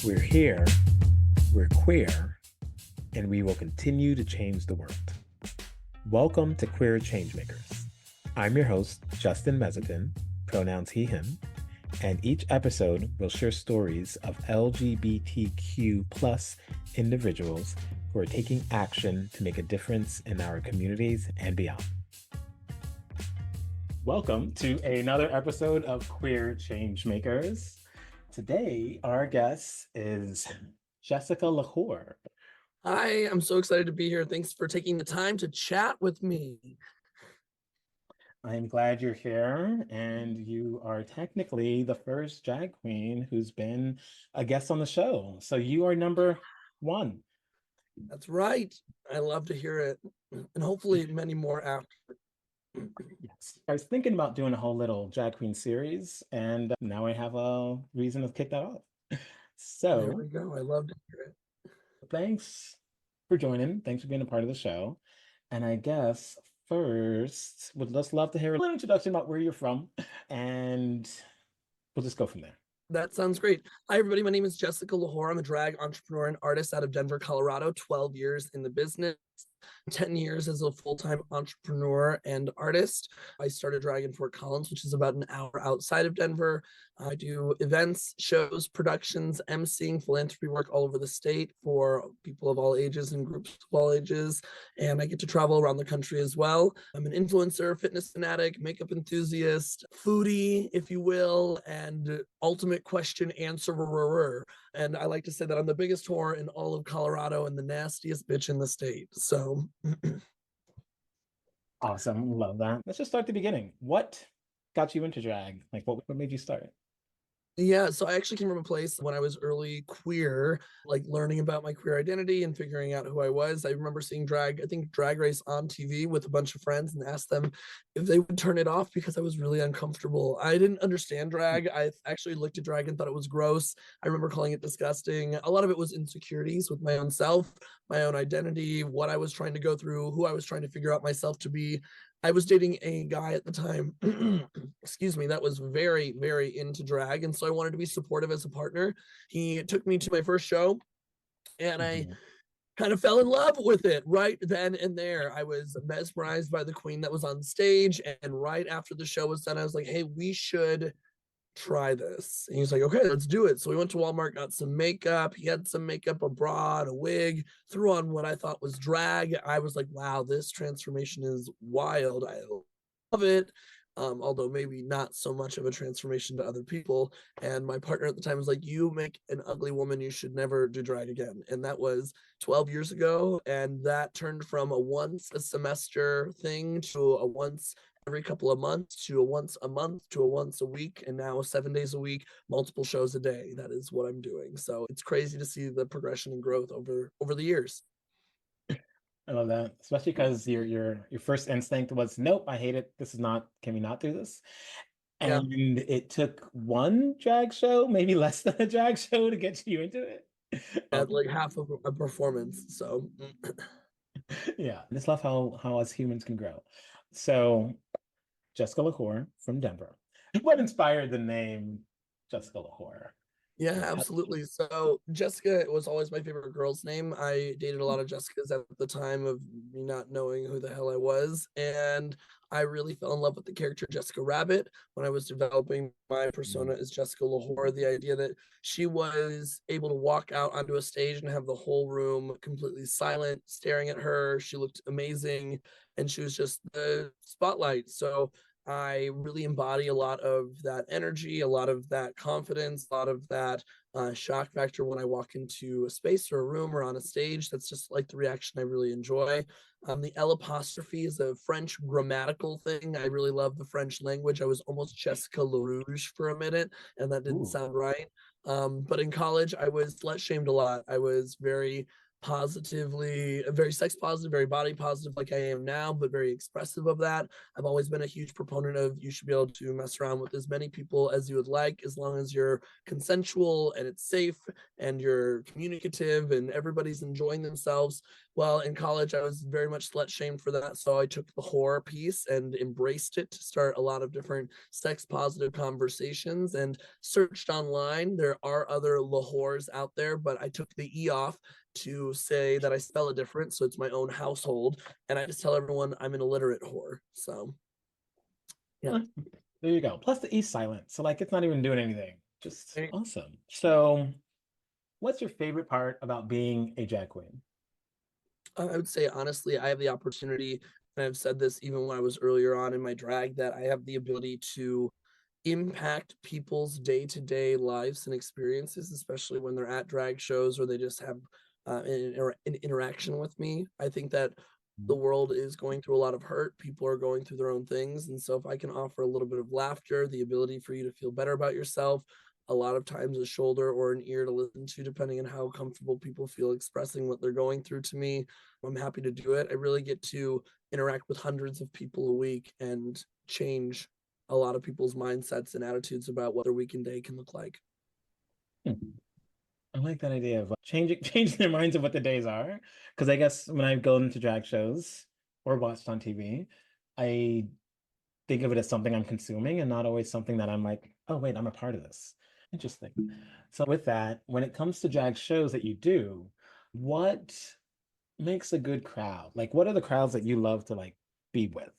We're here, we're queer, and we will continue to change the world. Welcome to Queer Changemakers. I'm your host, Justin Mezzapin, pronouns he, him, and each episode will share stories of LGBTQ plus individuals who are taking action to make a difference in our communities and beyond. Welcome to another episode of Queer Changemakers. Today, our guest is Jessica Lahore. Hi, I'm so excited to be here. Thanks for taking the time to chat with me. I'm glad you're here, and you are technically the first drag queen who's been a guest on the show. So you are number one. That's right. I love to hear it, and hopefully many more after. Yes. I was thinking about doing a whole little drag queen series, and now I have a reason to kick that off. There So we go. I love to hear it. thanks for joining. Thanks for being a part of the show. And I guess first, would just love to hear a little introduction about where you're from, and we'll just go from there. That sounds great. Hi, everybody. My name is Jessica Lahore. I'm a drag entrepreneur and artist out of Denver, Colorado, 12 years in the business, 10 years as a full-time entrepreneur and artist. I started drag in Fort Collins, which is about an hour outside of Denver. I do events, shows, productions, emceeing, philanthropy work all over the state for people of all ages and groups of all ages. And I get to travel around the country as well. I'm an influencer, fitness fanatic, makeup enthusiast, foodie, if you will, and ultimate question answerer. And I like to say that I'm the biggest whore in all of Colorado and the nastiest bitch in the state. So Awesome. Love that. Let's just start at the beginning. What got you into drag? Like, what made you start? yeah, so I actually came from a place when I was early queer, like learning about my queer identity and figuring out who I was. I remember seeing drag, I think Drag Race on TV with a bunch of friends and asked them if they would turn it off because I was really uncomfortable. I didn't understand drag. I actually looked at drag and thought it was gross. I remember calling it disgusting. A lot of it was insecurities with my own self, my own identity, what I was trying to go through, who I was trying to figure out myself to be. I was dating a guy at the time, excuse me, that was very, very into drag. And so I wanted to be supportive as a partner. He took me to my first show and I kind of fell in love with it right then and there. I was mesmerized by the queen that was on stage. And right after the show was done, I was like, hey, we should try this. And he's like, okay, let's do it. So we went to Walmart, got some makeup. He had some makeup, a bra, a wig, threw on what I thought was drag. I was like, wow, this transformation is wild. I love it. Although maybe not so much of a transformation to other people. And my partner at the time was like, you make an ugly woman, you should never do drag again. And that was 12 years ago. And that turned from a once a semester thing to a once every couple of months to a once a month to a once a week, and now 7 days a week, multiple shows a day. That is what I'm doing. So it's crazy to see the progression and growth over the years. I love that, especially because your first instinct was, nope, I hate it. This is not, can we not do this? Yeah. And it took one drag show, maybe less than a drag show, to get you into it. At like half of a performance. So Yeah, I just love how us humans can grow. So Jessica Lahore from Denver. What inspired the name Jessica Lahore? yeah, absolutely. So Jessica was always my favorite girl's name. I dated a lot of Jessicas at the time of me not knowing who the hell I was. And I really fell in love with the character Jessica Rabbit when I was developing my persona as Jessica Lahore. The idea that she was able to walk out onto a stage and have the whole room completely silent, staring at her. She looked amazing and she was just the spotlight. So I really embody a lot of that energy, a lot of that confidence, a lot of that shock factor when I walk into a space or a room or on a stage. That's just like the reaction I really enjoy. The L apostrophe is a French grammatical thing. I really love the French language. I was almost Jessica LaRouge for a minute, and that didn't sound right. But in college, I was slut shamed a lot. I was very positively, very sex positive, very body positive, like I am now, but very expressive of that. I've always been a huge proponent of you should be able to mess around with as many people as you would like, as long as you're consensual and it's safe and you're communicative and everybody's enjoying themselves. Well, in college, I was very much slut shamed for that. So I took the horror piece and embraced it to start a lot of different sex positive conversations and searched online. There are other lahores out there, but I took the E off to say that I spell it different. So it's my own household. And I just tell everyone I'm an illiterate whore. So, yeah. There you go. Plus the E's silent. So like it's not even doing anything. Just awesome. So what's your favorite part about being a drag queen? I would say honestly, I have the opportunity, and I've said this even when I was earlier on in my drag, that I have the ability to impact people's day-to-day lives and experiences, especially when they're at drag shows or they just have an interaction with me. I think that the world is going through a lot of hurt. People are going through their own things. And so if I can offer a little bit of laughter, the ability for you to feel better about yourself, a lot of times a shoulder or an ear to listen to, depending on how comfortable people feel expressing what they're going through to me, I'm happy to do it. I really get to interact with hundreds of people a week and change a lot of people's mindsets and attitudes about what their weekend day can look like. I like that idea of changing their minds of what the days are. Because I guess when I go into drag shows or watched on TV, I think of it as something I'm consuming and not always something that I'm like, oh wait, I'm a part of this. Interesting. So with that, when it comes to drag shows that you do, what makes a good crowd? Like what are the crowds that you love to like be with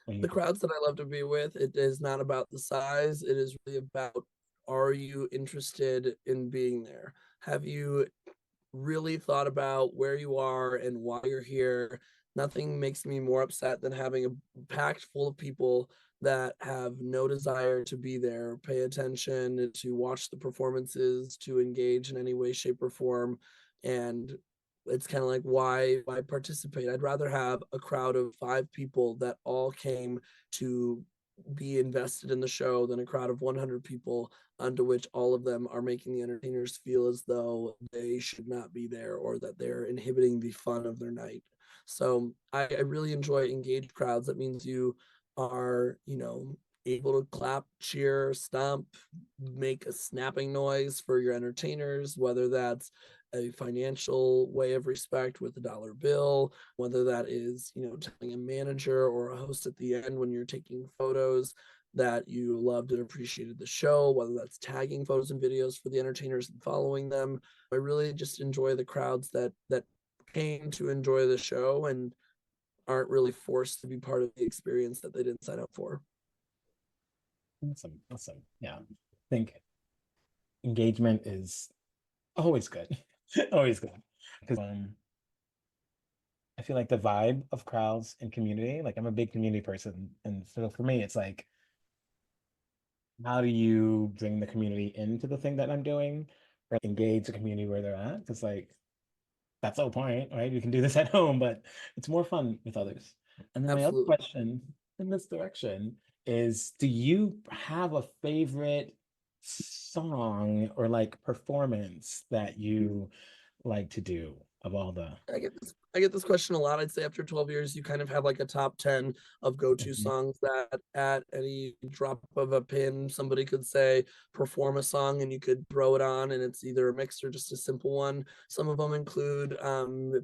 when you The do? crowds that I love to be with, it is not about the size. It is really about, are you interested in being there? Have you really thought about where you are and why you're here? Nothing makes me more upset than having a packed full of people that have no desire to be there, pay attention, to watch the performances, to engage in any way, shape, or form. And it's kind of like, why participate? I'd rather have a crowd of 5 people that all came to be invested in the show than a crowd of 100 people onto which all of them are making the entertainers feel as though they should not be there or that they're inhibiting the fun of their night. So I really enjoy engaged crowds. That means you are, able to clap, cheer, stomp, make a snapping noise for your entertainers, whether that's a financial way of respect with a dollar bill, whether that is, telling a manager or a host at the end when you're taking photos that you loved and appreciated the show, whether that's tagging photos and videos for the entertainers and following them. I really just enjoy the crowds that came to enjoy the show and aren't really forced to be part of the experience that they didn't sign up for. Awesome. Awesome. Yeah. I think engagement is always good. Always good. Because I feel like the vibe of crowds and community, like I'm a big community person. And so for me, it's like, how do you bring the community into the thing that I'm doing or engage the community where they're at? Because like that's the whole point, right? You can do this at home, but it's more fun with others. And then my other Absolutely. question in this direction is, do you have a favorite song or like performance that you like to do of all the I get this question a lot. I'd say after 12 years, you kind of have like a top 10 of go-to Mhm. songs that at any drop of a pin, somebody could say, perform a song and you could throw it on, and it's either a mix or just a simple one. Some of them include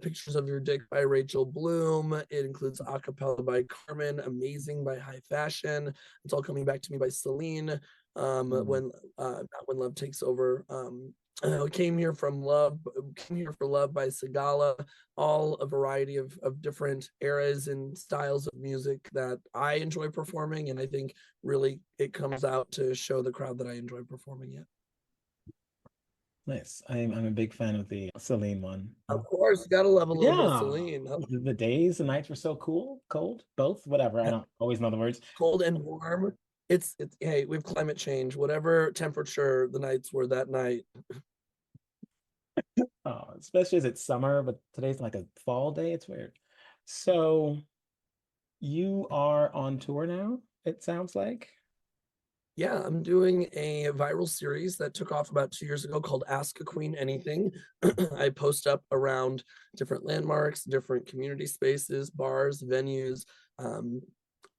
Pictures of Your Dick by Rachel Bloom. It includes Acapella by Carmen, Amazing by High Fashion. It's All Coming Back to Me by Celine. Mm. When Not When Love Takes Over. Came Here for Love by Sigala, all a variety of different eras and styles of music that I enjoy performing. And I think really it comes out to show the crowd that I enjoy performing it. Nice. I'm a big fan of the Celine one. Of course, you gotta love a little bit of Yeah. Celine. The days, the nights were so cool, cold, both, whatever. I don't always know the words. Cold and warm. It's hey, we have climate change. Whatever temperature the nights were that night. Oh, especially as it's summer, but today's like a fall day. It's weird. So you are on tour now, it sounds like. Yeah, I'm doing a viral series that took off about 2 years ago called Ask a Queen Anything. I post up around different landmarks, different community spaces, bars, venues, um,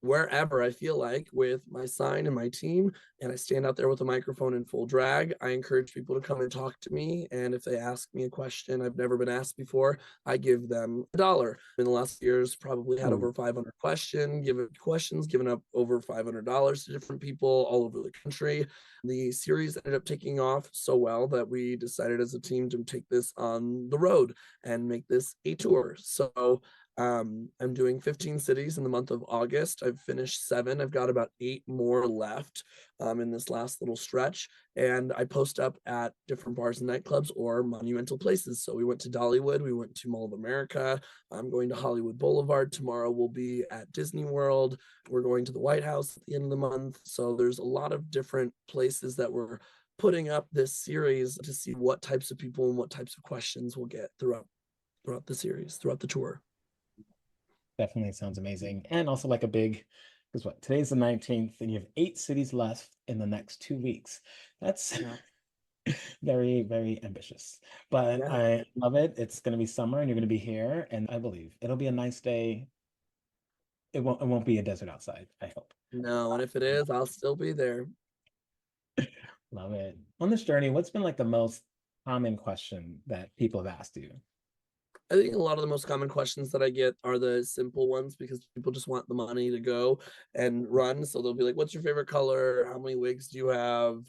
wherever I feel like with my sign and my team, and I stand out there with a microphone in full drag. I encourage people to come and talk to me. And if they ask me a question I've never been asked before, I give them $1. In the last years, probably had Ooh, over 500 questions, given up over $500 to different people all over the country. The series ended up taking off so well that we decided as a team to take this on the road and make this a tour. So I'm doing 15 cities in the month of August. I've finished 7. I've got about 8 more left in this last little stretch. And I post up at different bars and nightclubs or monumental places. So we went to Dollywood, we went to Mall of America. I'm going to Hollywood Boulevard. Tomorrow we'll be at Disney World. We're going to the White House at the end of the month. So there's a lot of different places that we're putting up this series to see what types of people and what types of questions we'll get throughout the series, throughout the tour. definitely sounds amazing. And also like a big, because what, today's the 19th, and you have 8 cities left in the next 2 weeks. That's Yeah. very, very ambitious. But Yeah. I love it. It's going to be summer and you're going to be here. And I believe it'll be a nice day. It won't be a desert outside, I hope. No, and if it is, I'll still be there. Love it. On this journey, what's been like the most common question that people have asked you? I think a lot of the most common questions that I get are the simple ones because people just want the money to go and run. So they'll be like, "What's your favorite color? How many wigs do you have?"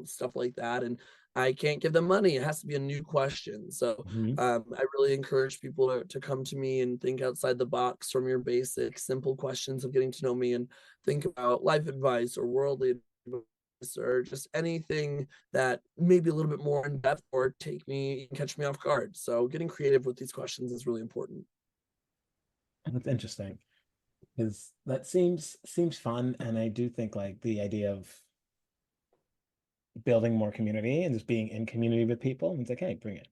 Stuff like that. And I can't give them money. It has to be a new question. So Mhm. I really encourage people to come to me and think outside the box from your basic, simple questions of getting to know me and think about life advice or worldly advice or just anything that may be a little bit more in depth or catch me off guard. So getting creative with these questions is really important. That's interesting because that seems fun, and I do think like the idea of building more community and just being in community with people. It's like, hey, bring it.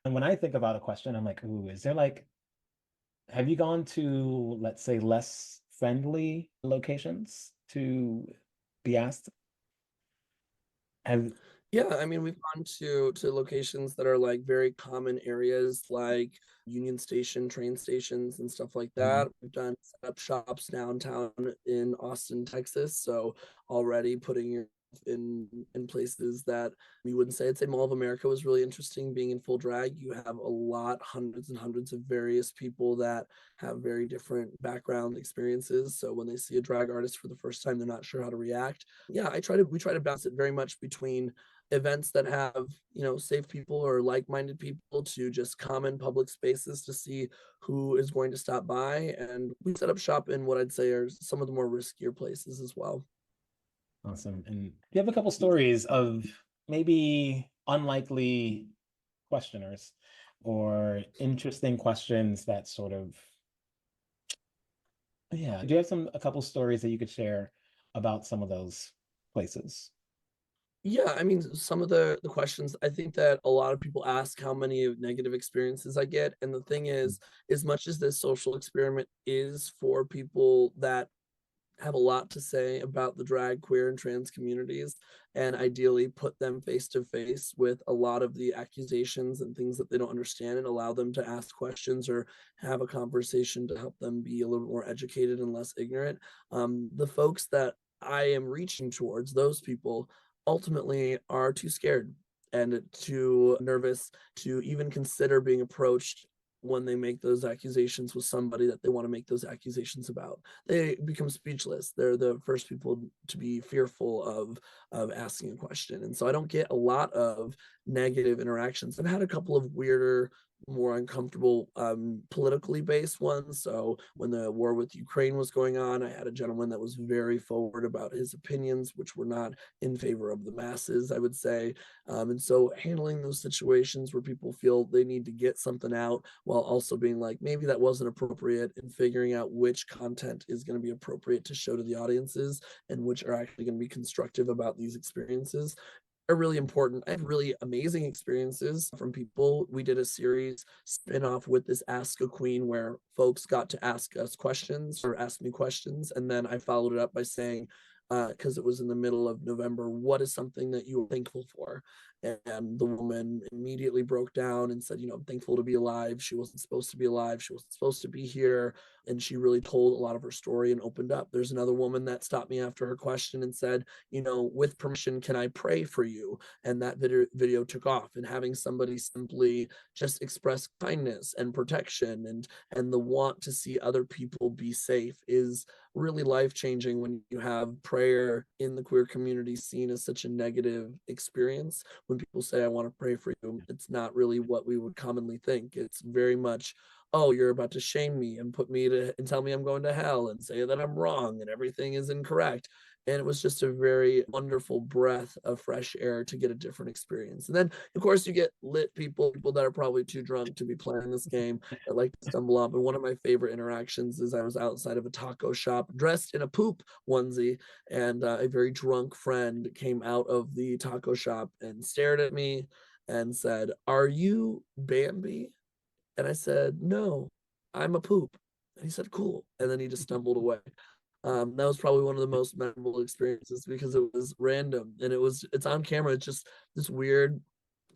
And when I think about a question, I'm like, ooh, is there like, have you gone to, let's say, less friendly locations to be asked? Have, Yeah, I mean, we've gone to locations that are like very common areas like Union Station, train stations, and stuff like Mhm. that. We've done set up shops downtown in Austin, Texas. So already putting your in places that you wouldn't say. I'd say Mall of America was really interesting being in full drag. You have a lot, hundreds and hundreds of various people that have very different background experiences. So when they see a drag artist for the first time, they're not sure how to react. Yeah, we try to balance it very much between events that have safe people or like-minded people to just common public spaces to see who is going to stop by, and we set up shop in what I'd say are some of the more riskier places as well. awesome. And do you have a couple stories of maybe unlikely questioners or interesting questions that sort of, yeah. Do you have a couple stories that you could share about some of those places? Yeah, I mean, some of the questions, I think that a lot of people ask how many negative experiences I get, and the thing is, as much as this social experiment is for people that have a lot to say about the drag, queer, and trans communities, and ideally put them face to face with a lot of the accusations and things that they don't understand and allow them to ask questions or have a conversation to help them be a little bit more educated and less ignorant. The folks that I am reaching towards, those people ultimately are too scared and too nervous to even consider being approached when they make those accusations with somebody that they want to make those accusations about. They become speechless. They're the first people to be fearful of asking a question. And so I don't get a lot of negative interactions. I've had a couple of weirder, more uncomfortable politically based ones. So when the war with Ukraine was going on, I had a gentleman that was very forward about his opinions, which were not in favor of the masses, I would say. And so handling those situations where people feel they need to get something out while also being like, maybe that wasn't appropriate, and figuring out which content is going to be appropriate to show to the audiences and which are actually going to be constructive about these experiences are really important. I have really amazing experiences from people. We did a series spin-off with this Ask a Queen where folks got to ask us questions or ask me questions. And then I followed it up by saying, because it was in the middle of November, what is something that you are thankful for? And the woman immediately broke down and said, I'm thankful to be alive. She wasn't supposed to be alive. She wasn't supposed to be here. and she really told a lot of her story and opened up. There's another woman that stopped me after her question and said, with permission, can I pray for you? And that video took off. And having somebody simply just express kindness and protection and the want to see other people be safe is really life changing when you have prayer in the queer community seen as such a negative experience. When people say, I want to pray for you, it's not really what we would commonly think. It's very much, oh, you're about to shame me and put me to and tell me I'm going to hell and say that I'm wrong and everything is incorrect. And it was just a very wonderful breath of fresh air to get a different experience. And then, of course, you get lit people that are probably too drunk to be playing this game that like to stumble up. And one of my favorite interactions is I was outside of a taco shop dressed in a poop onesie, and a very drunk friend came out of the taco shop and stared at me and said, "Are you Bambi?" And I said, "No, I'm a poop." And he said, "Cool." And then he just stumbled away. That was probably one of the most memorable experiences because it was random and it's on camera. It's just this weird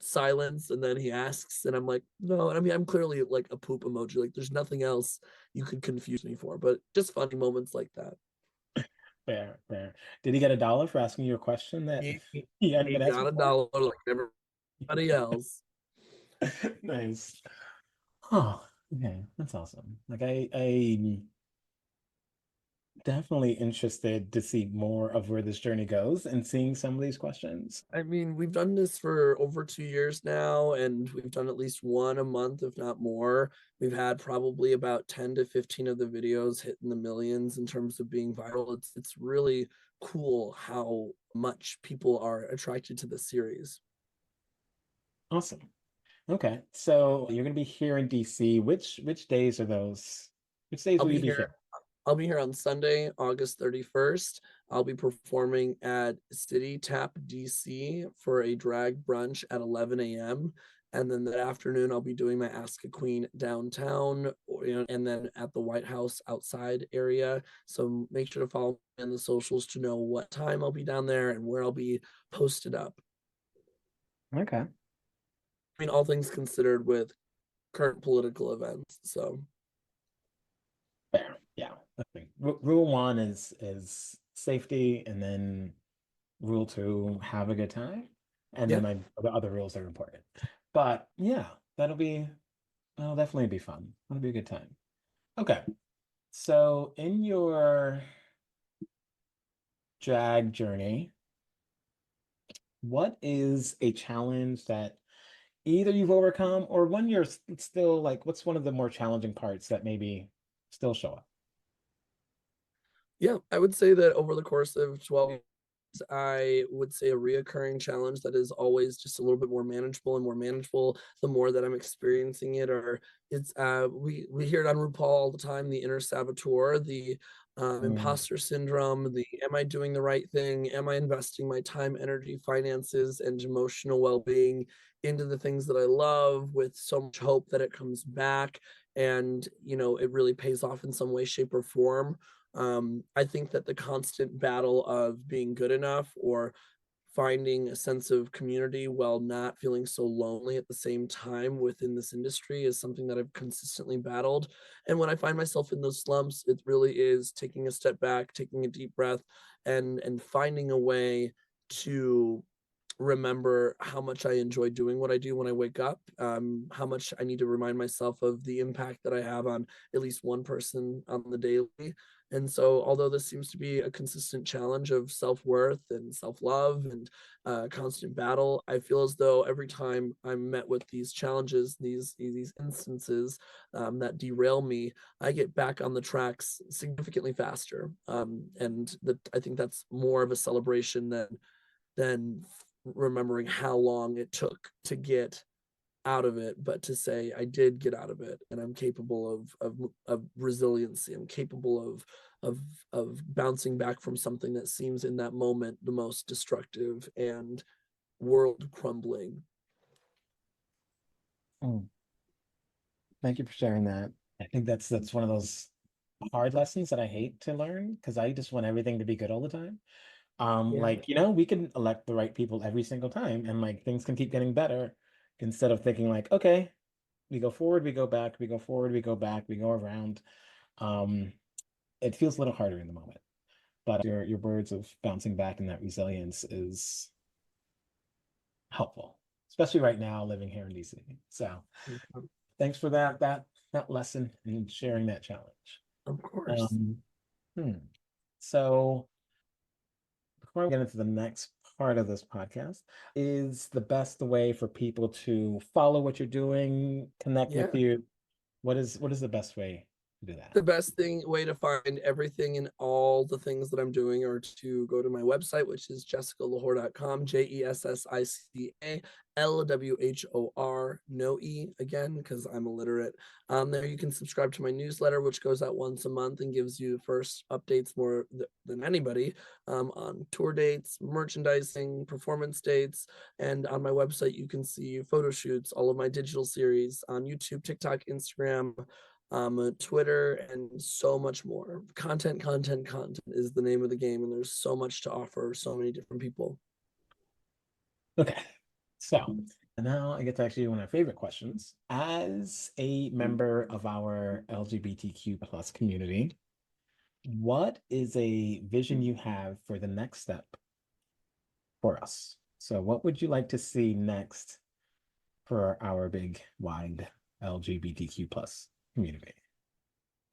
silence. And then he asks, and I'm like, no. And I mean, I'm clearly like a poop emoji. Like there's nothing else you could confuse me for, but just funny moments like that. Fair, fair. Did he get $1 for asking you a question that He, he hadn't he been asked got a before? dollar like everybody else. Nice. Oh, okay. That's awesome. Like I definitely interested to see more of where this journey goes and seeing some of these questions. I mean, we've done this for over 2 years now, and we've done at least one a month, if not more. We've had probably about 10 to 15 of the videos hitting the millions in terms of being viral. It's really cool how much people are attracted to the series. Awesome. Okay. So you're gonna be here in DC. Which days are those? Which days I'll will you be be here. here? I'll be here on Sunday, August 31st. I'll be performing at City Tap DC for a drag brunch at 11 a.m. And then that afternoon, I'll be doing my Ask a Queen downtown, and then at the White House outside area. So make sure to follow me on the socials to know what time I'll be down there and where I'll be posted up. Okay. I mean, all things considered with current political events. So, Fair. Yeah. Okay. Rule one is safety, and then rule two, have a good time. And yeah. then the other rules are important. But yeah, that'll definitely be fun. That'll be a good time. Okay. So in your drag journey, what is a challenge that either you've overcome or one you're still like, what's one of the more challenging parts that maybe still show up? Yeah, I would say that over the course of 12 years, I would say a reoccurring challenge that is always just a little bit more manageable and more manageable the more that I'm experiencing it. Or it's we hear it on RuPaul all the time, the inner saboteur, the Mm, imposter syndrome, the am I doing the right thing? Am I investing my time, energy, finances, and emotional well-being into the things that I love with so much hope that it comes back and it really pays off in some way, shape, or form. I think that the constant battle of being good enough or finding a sense of community while not feeling so lonely at the same time within this industry is something that I've consistently battled. And when I find myself in those slumps, it really is taking a step back, taking a deep breath, and finding a way to remember how much I enjoy doing what I do when I wake up, how much I need to remind myself of the impact that I have on at least one person on the daily. And so, although this seems to be a consistent challenge of self worth and self love and constant battle, I feel as though every time I'm met with these challenges, these instances that derail me, I get back on the tracks significantly faster. And I think that's more of a celebration than remembering how long it took to get out of it, but to say I did get out of it, and I'm capable of resiliency. I'm capable of of bouncing back from something that seems in that moment the most destructive and world crumbling. mm. Thank you for sharing that. I think that's one of those hard lessons that I hate to learn because I just want everything to be good all the time. Yeah. Like, we can elect the right people every single time and like things can keep getting better instead of thinking like, okay, we go forward, we go back, we go forward, we go back, we go around. it feels a little harder in the moment. But your words of bouncing back and that resilience is helpful, especially right now living here in DC. So Mhm. thanks for that lesson and sharing that challenge. Of course. Um, hmm. So before we get into the next part of this podcast, is the best way for people to follow what you're doing, connect with Yeah. you? What is the best way to do that? The best way to find everything and all the things that I'm doing are to go to my website, which is jessicalahore.com, JESSICALWHOR, no E again, because I'm illiterate. There you can subscribe to my newsletter, which goes out once a month and gives you first updates more than anybody on tour dates, merchandising, performance dates. And on my website, you can see photo shoots, all of my digital series on YouTube, TikTok, Instagram, Twitter, and so much more. Content is the name of the game, and there's so much to offer so many different people. Okay. So now I get to actually one of my favorite questions. As a member of our LGBTQ plus community, what is a vision you have for the next step for us? So what would you like to see next for our big wide LGBTQ plus community?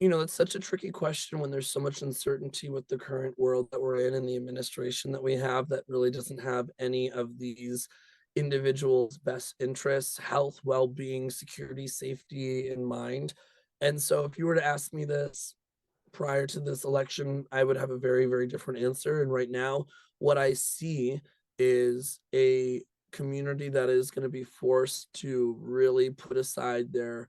It's such a tricky question when there's so much uncertainty with the current world that we're in and the administration that we have that really doesn't have any of these individuals' best interests, health, well-being, security, safety in mind. And so if you were to ask me this prior to this election, I would have a very, very different answer. And right now, what I see is a community that is going to be forced to really put aside their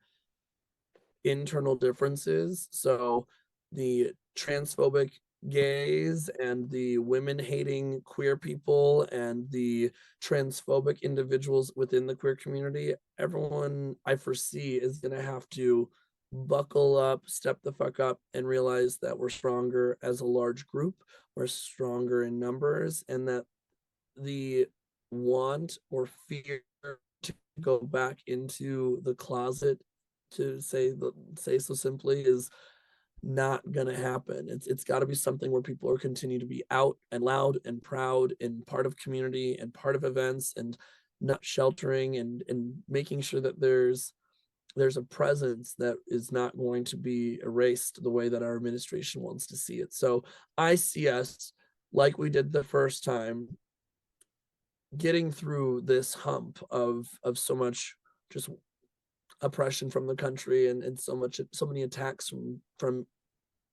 internal differences. So the transphobic gays and the women hating queer people and the transphobic individuals within the queer community, everyone I foresee is going to have to buckle up, step the fuck up, and realize that we're stronger as a large group, we're stronger in numbers, and that the want or fear to go back into the closet, to say so simply, is not gonna happen. It's got to be something where people are continue to be out and loud and proud and part of community and part of events and not sheltering and making sure that there's a presence that is not going to be erased the way that our administration wants to see it. So I see us, like we did the first time, getting through this hump of so much just oppression from the country and so many attacks from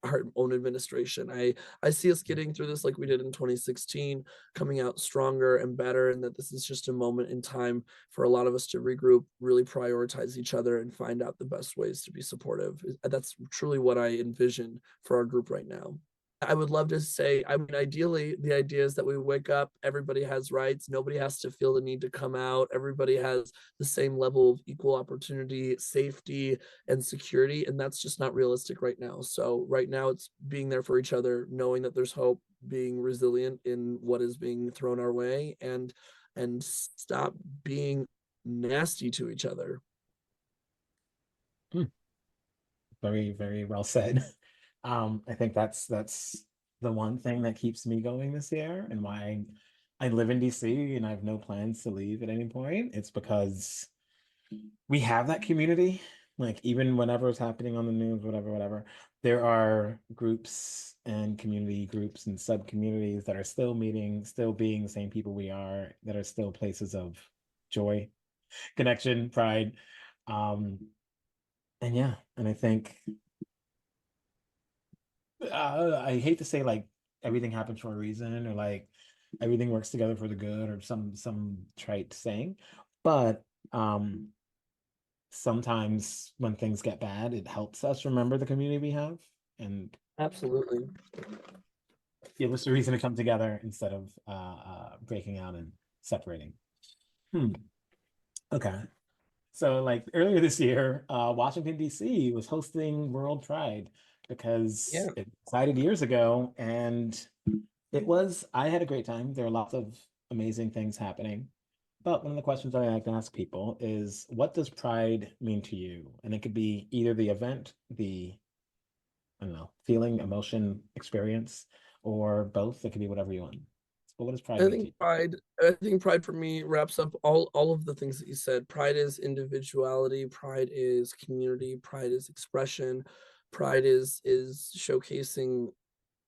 our own administration. I see us getting through this like we did in 2016, coming out stronger and better, and that this is just a moment in time for a lot of us to regroup, really prioritize each other, and find out the best ways to be supportive. That's truly what I envision for our group right now. I would love to say, I mean, ideally, the idea is that we wake up, everybody has rights, nobody has to feel the need to come out, everybody has the same level of equal opportunity, safety, and security. And that's just not realistic right now. So, right now, it's being there for each other, knowing that there's hope, being resilient in what is being thrown our way, and stop being nasty to each other. Hmm. Very, very well said. I think that's the one thing that keeps me going this year and why I live in DC and I have no plans to leave at any point. It's because we have that community. Like even whenever it's happening on the news, whatever, there are groups and community groups and sub communities that are still meeting, still being the same people we are, that are still places of joy, connection, pride. Um, and yeah, and I think I hate to say like everything happens for a reason or like everything works together for the good or some trite saying, but sometimes when things get bad, it helps us remember the community we have and Absolutely. give us a reason to come together instead of breaking out and separating. Hmm. Okay. So like earlier this year, Washington, D.C. was hosting World Pride because Yeah, it decided years ago and I had a great time. There are lots of amazing things happening. But one of the questions I like to ask people is, what does pride mean to you? And it could be either the event, the I don't know, feeling, emotion, experience, or both. It could be whatever you want. But what does pride I mean to think you? pride, I think pride for me wraps up all of the things that you said. Pride is individuality, pride is community, pride is expression, pride is showcasing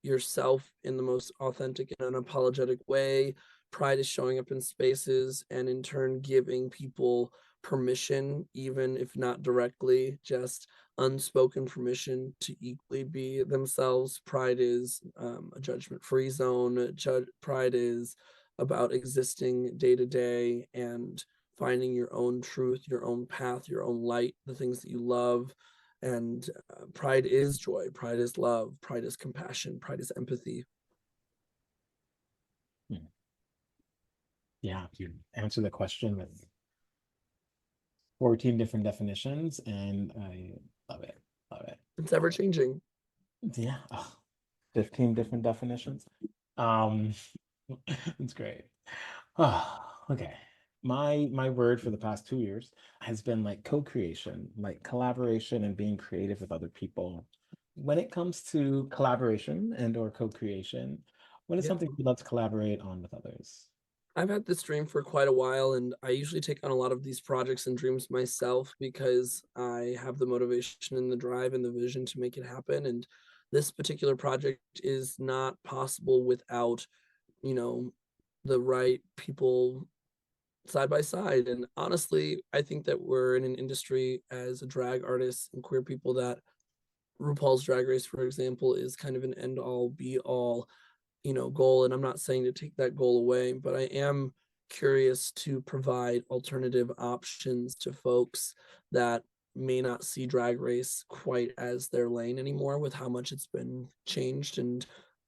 yourself in the most authentic and unapologetic way. Pride is showing up in spaces and in turn giving people permission, even if not directly, just unspoken permission to equally be themselves. Pride is a judgment free zone. Pride is about existing day to day and finding your own truth, your own path, your own light, the things that you love. And pride is joy, pride is love, pride is compassion, pride is empathy. Hmm. Yeah, you answer the question with 14 different definitions, and I love it. Love it. It's ever Love it. changing. Yeah. Oh, 15 different definitions. Um, it's great. Oh, okay. My word for the past 2 years has been like co-creation, like collaboration and being creative with other people. When it comes to collaboration and or co-creation, what is Yeah. something you love to collaborate on with others? I've had this dream for quite a while, and I usually take on a lot of these projects and dreams myself because I have the motivation and the drive and the vision to make it happen. And this particular project is not possible without, you know, the right people side by side. And honestly, I think that we're in an industry as a drag artist and queer people that RuPaul's Drag Race, for example, is kind of an end all be all, goal. And I'm not saying to take that goal away, but I am curious to provide alternative options to folks that may not see Drag Race quite as their lane anymore with how much it's been changed. And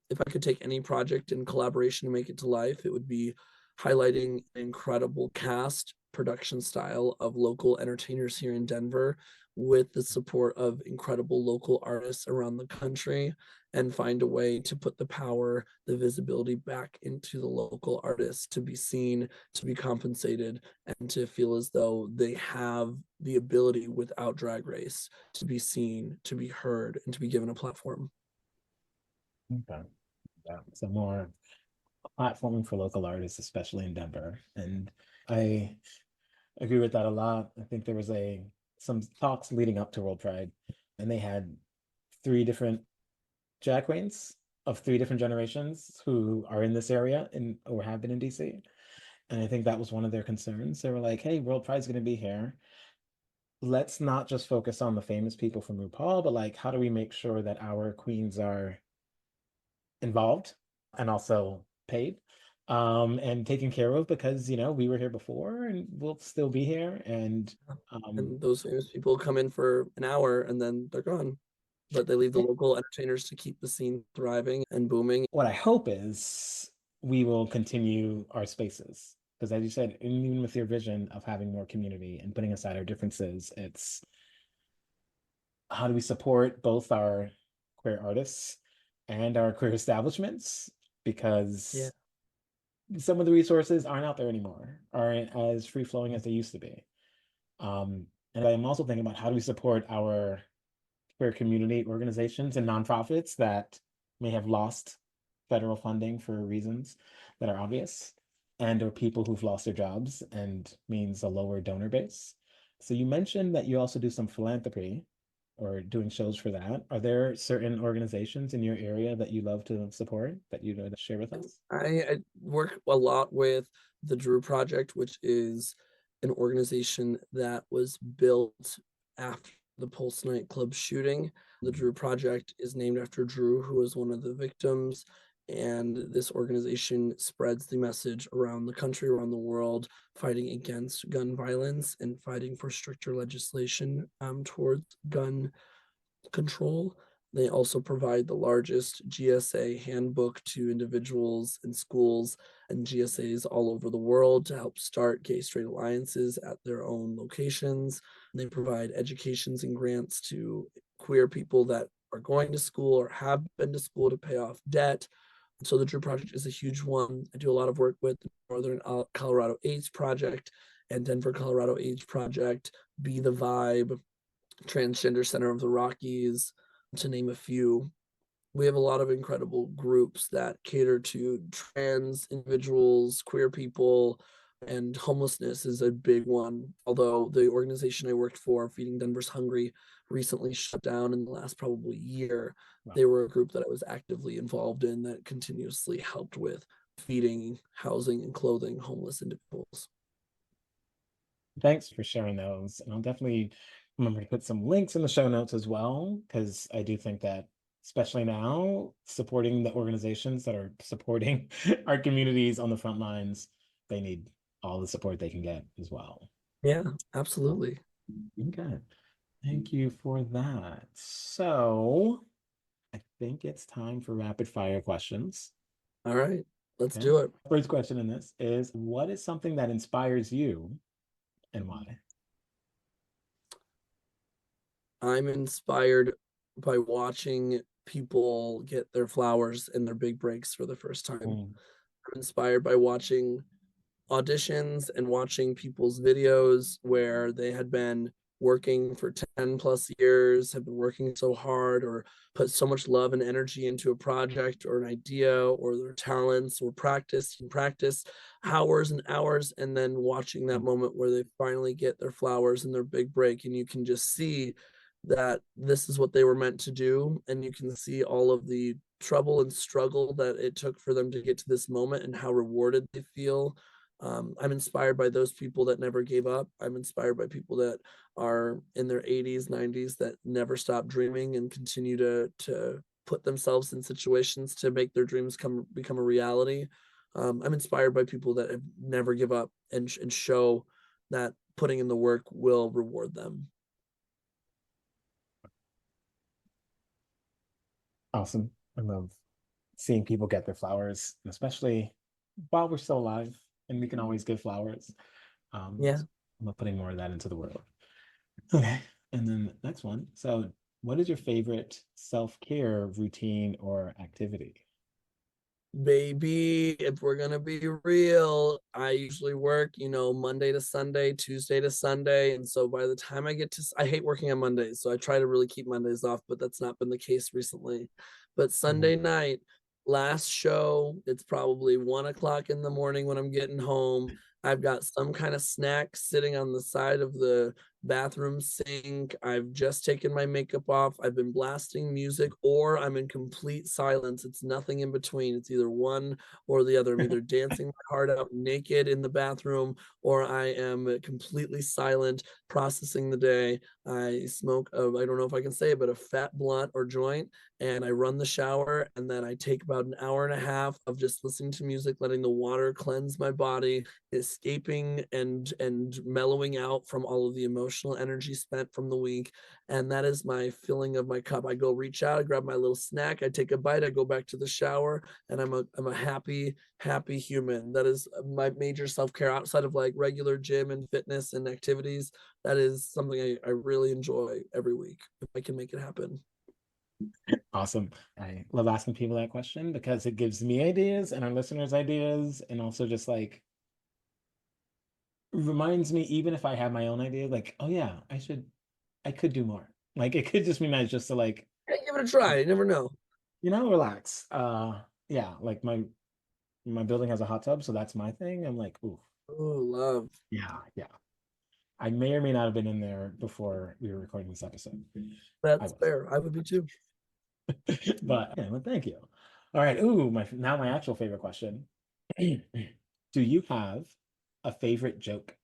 if I could take any project in collaboration and make it to life, it would be highlighting an incredible cast production style of local entertainers here in Denver with the support of incredible local artists around the country and find a way to put the power, the visibility back into the local artists to be seen, to be compensated, and to feel as though they have the ability without Drag Race to be seen, to be heard, and to be given a platform. Okay. Yeah. So more platforming for local artists, especially in Denver. And I agree with that a lot. I think there was a some talks leading up to World Pride, and they had three different drag queens of three different generations who are in this area and or have been in DC. And I think that was one of their concerns. They were like, hey, World Pride's going to be here. Let's not just focus on the famous people from RuPaul, but like, how do we make sure that our queens are involved and also paid and taken care of because, we were here before and we'll still be here. And um, And those famous people come in for an hour and then they're gone, but they leave the local entertainers to keep the scene thriving and booming. what I hope is we will continue our spaces. Because as you said, even with your vision of having more community and putting aside our differences, it's how do we support both our queer artists and our queer establishments? Yeah. Because some of the resources aren't out there anymore, aren't as free flowing as they used to be. And I'm also thinking about how do we support our queer community organizations and nonprofits that may have lost federal funding for reasons that are obvious, and or people who've lost their jobs and means a lower donor base. So you mentioned that you also do some philanthropy or doing shows for that. Are there certain organizations in your area that you love to support that you'd like to share with us? I work a lot with the Drew Project, which is an organization that was built after the Pulse nightclub shooting. The Drew Project is named after Drew, who was one of the victims. And this organization spreads the message around the country, around the world, fighting against gun violence and fighting for stricter legislation towards gun control. They also provide the largest GSA handbook to individuals and schools and GSAs all over the world to help start gay straight alliances at their own locations. They provide educations and grants to queer people that are going to school or have been to school to pay off debt. So the Drew Project is a huge one. I do a lot of work with the Northern Colorado AIDS Project and Denver, Colorado AIDS Project, Be the Vibe, Transgender Center of the Rockies, to name a few. We have a lot of incredible groups that cater to trans individuals, queer people, and homelessness is a big one. Although the organization I worked for, Feeding Denver's Hungry, recently shut down in the last probably year. Wow. They were a group that I was actively involved in that continuously helped with feeding, housing, and clothing homeless individuals. Thanks for sharing those. And I'll definitely remember to put some links in the show notes as well, because I do think that, especially now, supporting the organizations that are supporting our communities on the front lines, they need all the support they can get as well. Yeah, absolutely. Okay. Thank you for that. So I think it's time for rapid fire questions. All right, let's Okay. do it. First question in this is, what is something that inspires you and why? I'm inspired by watching people get their flowers and their big breaks for the first time. Mm. I'm inspired by watching auditions and watching people's videos where they had been working for 10 plus years, have been working so hard or put so much love and energy into a project or an idea or their talents or practice and practice hours and hours, and then watching that moment where they finally get their flowers and their big break, and you can just see that this is what they were meant to do, and you can see all of the trouble and struggle that it took for them to get to this moment and how rewarded they feel. I'm inspired by those people that never gave up. I'm inspired by people that are in their 80s, 90s that never stop dreaming and continue to put themselves in situations to make their dreams become a reality. I'm inspired by people that have never give up and show that putting in the work will reward them. Awesome. I love seeing people get their flowers, and especially while we're still alive and we can always give flowers. Yeah. So I'm putting more of that into the world. Okay. And then the next one. So, what is your favorite self-care routine or activity? Baby, if we're gonna be real, I usually work, Monday to Sunday, Tuesday to Sunday. And so by the time I hate working on Mondays. So I try to really keep Mondays off, but that's not been the case recently. But Mhm. Sunday night, last show, it's probably 1 o'clock in the morning when I'm getting home. I've got some kind of snack sitting on the side of the bathroom sink. I've just taken my makeup off. I've been blasting music, or I'm in complete silence. It's nothing in between. It's either one or the other. I'm either dancing my heart out naked in the bathroom, or I am completely silent, processing the day. I smoke, I don't know if I can say it, but a fat blunt or joint, and I run the shower, and then I take about an hour and a half of just listening to music, letting the water cleanse my body, escaping and mellowing out from all of the emotional energy spent from the week. And that is my filling of my cup. I go reach out, I grab my little snack, I take a bite, I go back to the shower, and I'm a happy human. That is my major self-care outside of like regular gym and fitness and activities. That is something I really enjoy every week if I can make it happen. Awesome. I love asking people that question because it gives me ideas and our listeners ideas, and also just like reminds me, even if I have my own idea, like, oh yeah, I could do more. Like it could just be nice just to like, Hey, give it a try. You never know. relax. Yeah, like my building has a hot tub, so that's my thing. I'm like, ooh, Oh, love. yeah, yeah. I may or may not have been in there before we were recording this episode. I That's was. fair. I would be too. But yeah, well, thank you. All right. Ooh, my actual favorite question. Do you have a favorite joke?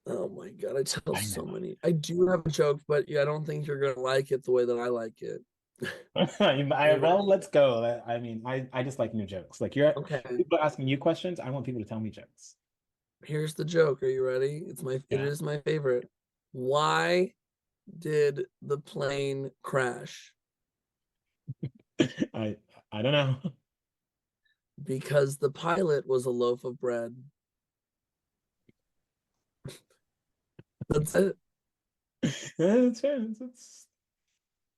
Oh my God, I tell I so know. many. I do have a joke, but yeah, I don't think you're gonna like it the way that I like it. Are you Well, ready? let's go. I mean, I just like new jokes. Like Okay, people asking you questions. I want people to tell me jokes. here's the joke. Are you ready? It Yeah. is my favorite. Why did the plane crash? I I don't know. Because the pilot was a loaf of bread. That's it. It's fair.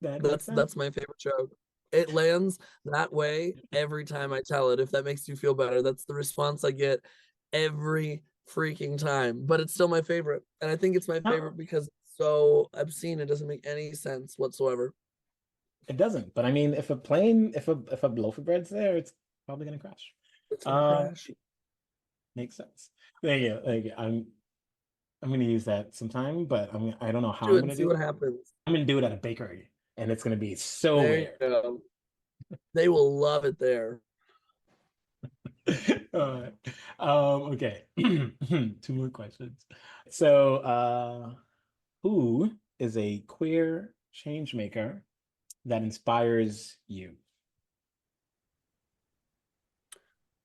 That makes sense. That's my favorite joke. It lands that way every time I tell it. If that makes you feel better, that's the response I get every freaking time. But it's still my favorite, and I think it's my No. favorite because it's so obscene. It doesn't make any sense whatsoever. It doesn't. But I mean, if a loaf of bread's there, it's probably gonna crash. It's gonna Um, crash. makes sense. There you go. There you go. I'm gonna use that sometime, but I don't know how Do I'm it and gonna see do what it. happens. I'm gonna do it at a bakery, and it's gonna be so There you weird. go. They will love it there. Uh, okay. Two more questions. So, who is a queer change maker that inspires you?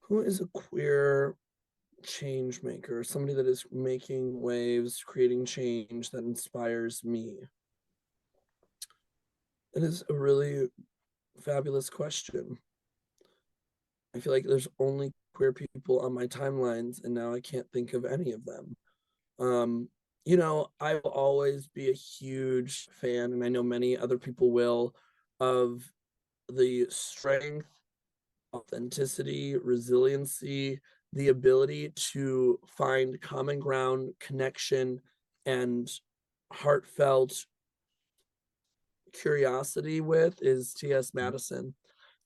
Who is a queer change maker? Somebody that is making waves, creating change that inspires me. It is a really fabulous question. I feel like there's only queer people on my timelines, and now I can't think of any of them. Um, I will always be a huge fan, and I know many other people will, of the strength, authenticity, resiliency, the ability to find common ground, connection, and heartfelt curiosity with is T.S. Madison.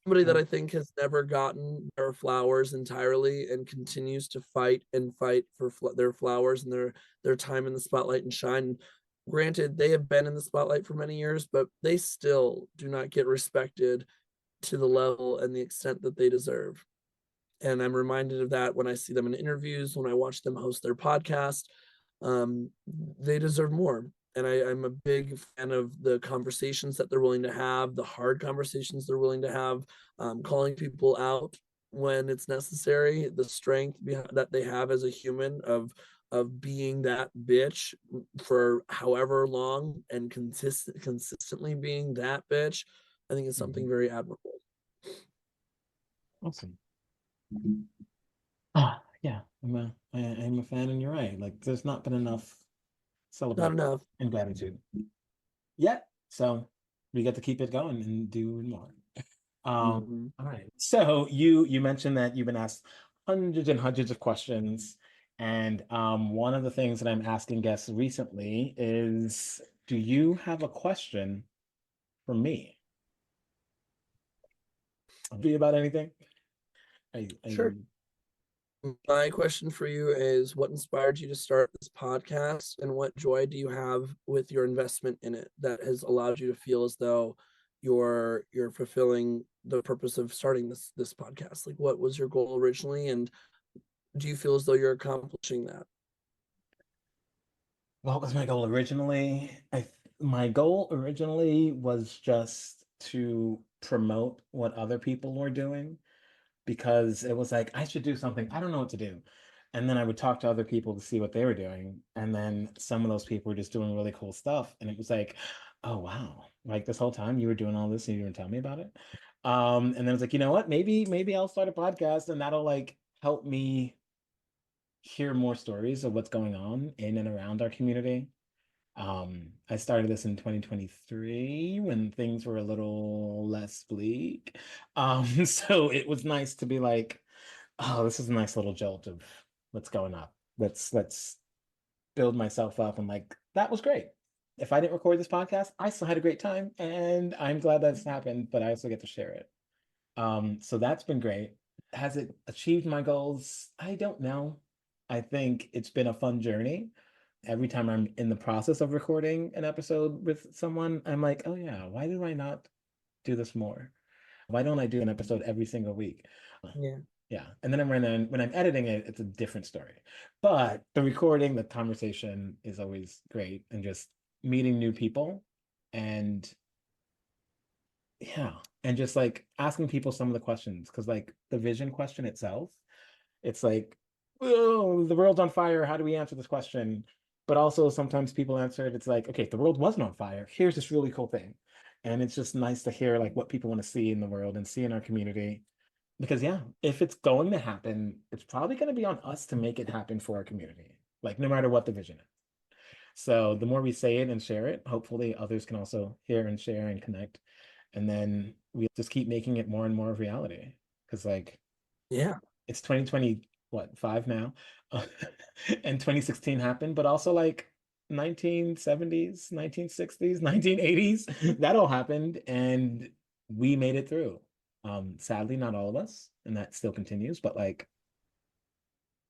Somebody that Oh, I think has never gotten their flowers entirely and continues to fight and fight for their flowers and their time in the spotlight and shine. Granted, they have been in the spotlight for many years, but they still do not get respected to the level and the extent that they deserve. And I'm reminded of that when I see them in interviews, when I watch them host their podcast. They deserve more. And I'm a big fan of the conversations that they're willing to have, the hard conversations they're willing to have, calling people out when it's necessary, the strength that they have as a human of being that bitch for however long and consistently being that bitch. I think is something mhm. very admirable. Awesome. Yeah, I'm a fan, and you're right. Like, there's not been enough Not celebration enough. and gratitude yet, so we get to keep it going and do more. Mm-hmm. All right. So you mentioned that you've been asked hundreds and hundreds of questions, and one of the things that I'm asking guests recently is, do you have a question for me? Be about anything? Sure. My question for you is what inspired you to start this podcast and what joy do you have with your investment in it that has allowed you to feel as though you're fulfilling the purpose of starting this podcast? Like what was your goal originally and do you feel as though you're accomplishing that? What was my goal originally? My goal originally was just to promote what other people were doing, because it was like I should do something. I don't know what to do. And then I would talk to other people to see what they were doing. And then some of those people were just doing really cool stuff. And it was like, oh wow, like this whole time you were doing all this and you didn't tell me about it. And then I was like, you know what? Maybe I'll start a podcast and that'll like help me hear more stories of what's going on in and around our community. I started this in 2023 when things were a little less bleak. So it was nice to be like, oh, this is a nice little jolt of what's going up. Let's build myself up. And like, that was great. If I didn't record this podcast, I still had a great time, and I'm glad that's happened, but I also get to share it. So that's been great. Has it achieved my goals? I don't know. I think it's been a fun journey. Every time I'm in the process of recording an episode with someone, I'm like, oh yeah, why do I not do this more? Why don't I do an episode every single week? Yeah. Yeah. And then when I'm editing it, it's a different story. But the recording, the conversation is always great, and just meeting new people, and yeah, and just like asking people some of the questions, because like the vision question itself, it's like, oh, the world's on fire. How do we answer this question? But also sometimes people answer it. It's like, okay, if the world wasn't on fire, here's this really cool thing. And it's just nice to hear like what people want to see in the world and see in our community. Because yeah, if it's going to happen, it's probably going to be on us to make it happen for our community, like no matter what the vision is. So the more we say it and share it, hopefully others can also hear and share and connect. And then we just keep making it more and more of reality. Because like Yeah. it's 2020, what, five now? And 2016 happened, but also like 1970s, 1960s, 1980s. That all happened and we made it through. Sadly, not all of us, and that still continues, but like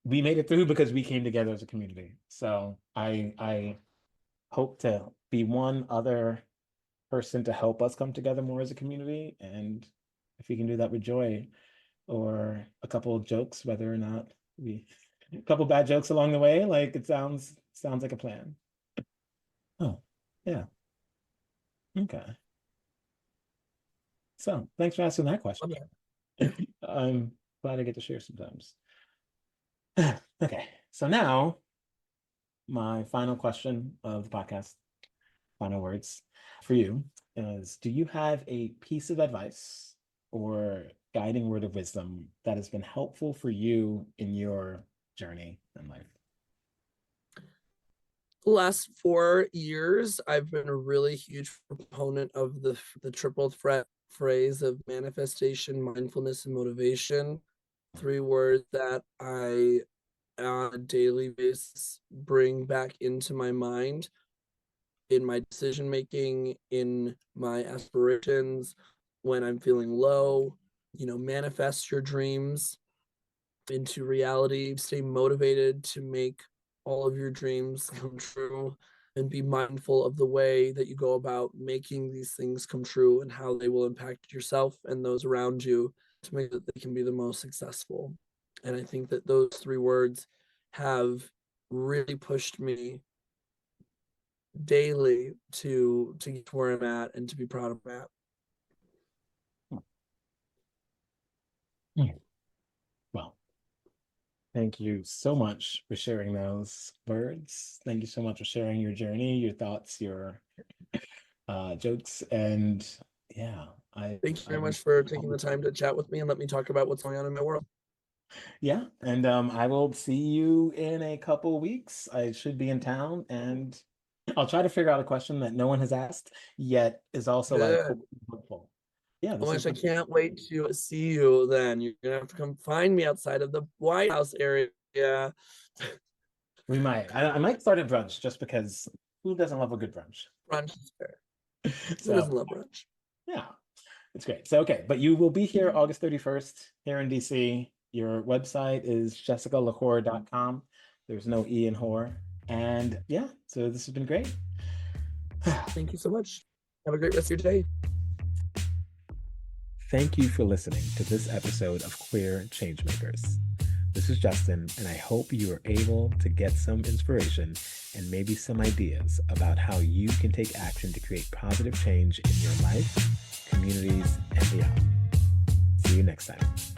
we made it through because we came together as a community. So I hope to be one other person to help us come together more as a community. And if we can do that with joy or a couple of jokes, whether or not we a couple bad jokes along the way, like it sounds like a plan. Oh, yeah. Okay. So thanks for asking that question. I'm glad I get to share sometimes. Okay. So now my final question of the podcast, final words for you is, do you have a piece of advice or guiding word of wisdom that has been helpful for you in your journey in life? The last 4 years, I've been a really huge proponent of the triple threat phrase of manifestation, mindfulness, and motivation. 3 words that I, on a daily basis, bring back into my mind in my decision making, in my aspirations, when I'm feeling low. Manifest your dreams into reality, stay motivated to make all of your dreams come true, and be mindful of the way that you go about making these things come true and how they will impact yourself and those around you to make that they can be the most successful. And I think that those 3 words have really pushed me daily to get to where I'm at and to be proud of that. Well, thank you so much for sharing those words. Thank you so much for sharing your journey, your thoughts, your jokes, and yeah, Thank you very much for taking the time to chat with me and let me talk about what's going on in my world. Yeah, and I will see you in a couple weeks. I should be in town, and I'll try to figure out a question that no one has asked yet is also like Good. hopeful. Yeah, Oh this my is gosh, I can't wait to see you then. You're gonna have to come find me outside of the White House area. Yeah. we might. I might start at brunch just because who doesn't love a good brunch? Brunch is fair. Who So doesn't love brunch? yeah, it's great. So okay, but you will be here August 31st here in DC. Your website is jessicalahore.com. There's no E in whore. And yeah, so this has been great. Thank you so much. Have a great rest of your day. Thank you for listening to this episode of Queer Changemakers. This is Justin, and I hope you are able to get some inspiration and maybe some ideas about how you can take action to create positive change in your life, communities, and beyond. See you next time.